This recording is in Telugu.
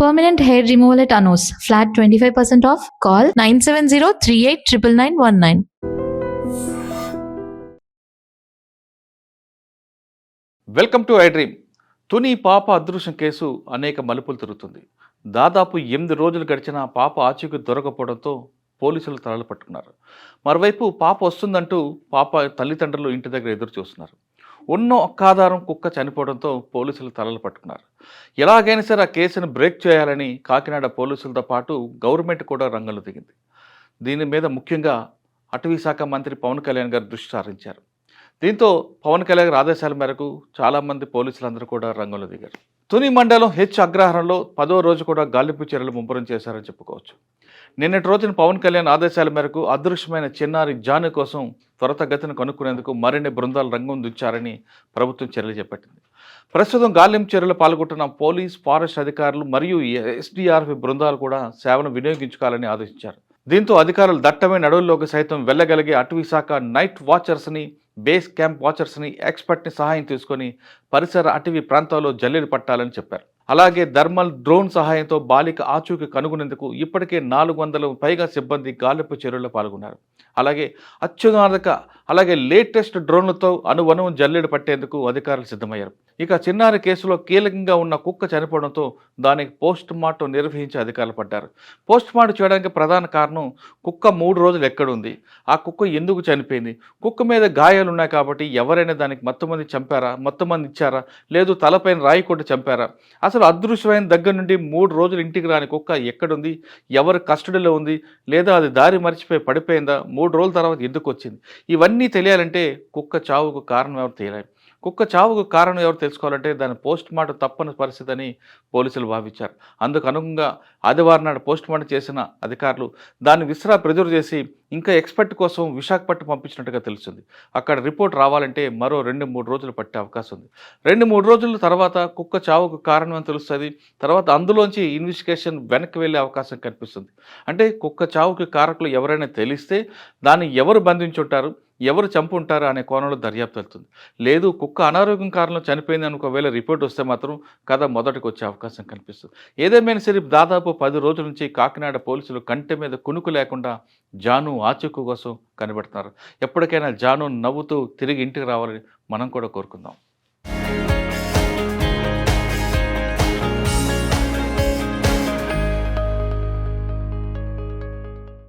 Permanent hair removal at Anos. Flat 25% off. Call 970-389919. Welcome to I dream. Tuni పాప అదృశ్యం కేసు అనేక మలుపులు తిరుగుతుంది. దాదాపు 8 రోజులు గడిచిన పాప ఆచూకీ దొరకపోవడంతో పోలీసులు తలలు పట్టుకున్నారు. మరోవైపు పాప వస్తుందంటూ పాప తల్లిదండ్రులు ఇంటి దగ్గర ఎదురు చూస్తున్నారు. ఉన్న ఒక్క ఆధారం కుక్క చనిపోవడంతో పోలీసులు తలలు పట్టుకున్నారు. ఎలాగైనా సరే ఆ కేసును బ్రేక్ చేయాలని కాకినాడ పోలీసులతో పాటు గవర్నమెంట్ కూడా రంగంలో దిగింది. దీని మీద ముఖ్యంగా అటవీ శాఖ మంత్రి పవన్ కళ్యాణ్ గారు దృష్టి సారించారు. దీంతో పవన్ కళ్యాణ్ గారి ఆదేశాల మేరకు చాలామంది పోలీసులందరూ కూడా రంగంలో దిగారు. తుని మండలం హెచ్ అగ్రహారంలో 10వ రోజు కూడా గాలింపు చర్యలు ముమ్మరం చేశారని చెప్పుకోవచ్చు. నిన్నటి రోజున పవన్ కళ్యాణ్ ఆదేశాల మేరకు అదృశ్యమైన చిన్నారి జాను కోసం త్వరితగతిన కనుక్కునేందుకు మరిన్ని బృందాలు రంగం దించారని ప్రభుత్వం చర్యలు చేపట్టింది. ప్రస్తుతం గాలింపు చర్యలు పాల్గొంటున్న పోలీస్, ఫారెస్ట్ అధికారులు మరియు ఎస్డీఆర్ఎఫ్ బృందాలు కూడా సేవను వినియోగించుకోవాలని ఆదేశించారు. దీంతో అధికారులు దట్టమైన అడవుల్లోకి సైతం వెళ్ళగలిగే అటవీ శాఖ నైట్ వాచర్స్ని, బేస్ క్యాంప్ వాచర్స్ని, ఎక్స్పర్ట్ని సహాయం తీసుకొని పరిసర అటవీ ప్రాంతాల్లో జల్లెలు పట్టాలని చెప్పారు. అలాగే థర్మల్ డ్రోన్ సహాయంతో బాలిక ఆచూకీ కనుగొనేందుకు ఇప్పటికే 400 పైగా సిబ్బంది గాలింపు చర్యల్లో పాల్గొన్నారు. అలాగే లేటెస్ట్ డ్రోన్లతో అణువణువు జల్లెడు పట్టేందుకు అధికారులు సిద్ధమయ్యారు. ఇక చిన్నారి కేసులో కీలకంగా ఉన్న కుక్క చనిపోవడంతో దానికి పోస్ట్ మార్టం నిర్వహించి అధికారులు పడ్డారు. పోస్ట్ మార్టం చేయడానికి ప్రధాన కారణం కుక్క 3 రోజులు ఎక్కడుంది, ఆ కుక్క ఎందుకు చనిపోయింది, కుక్క మీద గాయాలు ఉన్నాయి కాబట్టి ఎవరైనా దానికి మొత్తమంది చంపారా, మొత్తమంది ఇచ్చారా, లేదు తలపైన రాయి కొట్టి చంపారా, అసలు అదృశ్యమైన దగ్గర నుండి 3 రోజులు ఇంటికి రాని కుక్క ఎక్కడుంది, ఎవరి కస్టడీలో ఉంది, లేదా అది దారి మర్చిపోయి పడిపోయిందా, 3 రోజుల తర్వాత ఎందుకు వచ్చింది, ఇవన్నీ తెలియాలంటే కుక్క చావుకు కారణం ఎవరు తెలియాలి. కుక్క చావుకు కారణం ఎవరు తెలుసుకోవాలంటే దాని పోస్ట్ మార్టం తప్పని పరిస్థితి అని పోలీసులు భావించారు. అందుకు అనుగుణంగా ఆదివారం నాడు పోస్ట్ మార్టం చేసిన అధికారులు దాన్ని ప్రిజర్వ్ చేసి ఇంకా ఎక్స్పర్ట్ కోసం విశాఖపట్నం పంపించినట్టుగా తెలుస్తుంది. అక్కడ రిపోర్ట్ రావాలంటే మరో 2-3 రోజులు పట్టే అవకాశం ఉంది. 2-3 రోజుల తర్వాత కుక్క చావుకు కారణం అని తెలుస్తుంది. తర్వాత అందులోంచి ఇన్వెస్టిగేషన్ వెనక్కి వెళ్ళే అవకాశం కనిపిస్తుంది. అంటే కుక్క చావుకి కారకులు ఎవరైనా తెలిస్తే దాన్ని ఎవరు బంధించుంటారు, ఎవరు చంపుంటారు అనే కోణంలో దర్యాప్తు వెళ్తుంది. లేదు కుక్క అనారోగ్యం కారణంలో చనిపోయిందని ఒకవేళ రిపోర్ట్ వస్తే మాత్రం కథ మొదటికి వచ్చే అవకాశం కనిపిస్తుంది. ఏదేమైనా సరే దాదాపు 10 రోజుల నుంచి కాకినాడ పోలీసులు కంటి మీద కునుకు లేకుండా జాను ఆచూకీ కోసం కనిపెడుతున్నారు. ఎప్పటికైనా జాను నవ్వుతూ తిరిగి ఇంటికి రావాలని మనం కూడా కోరుకుందాం.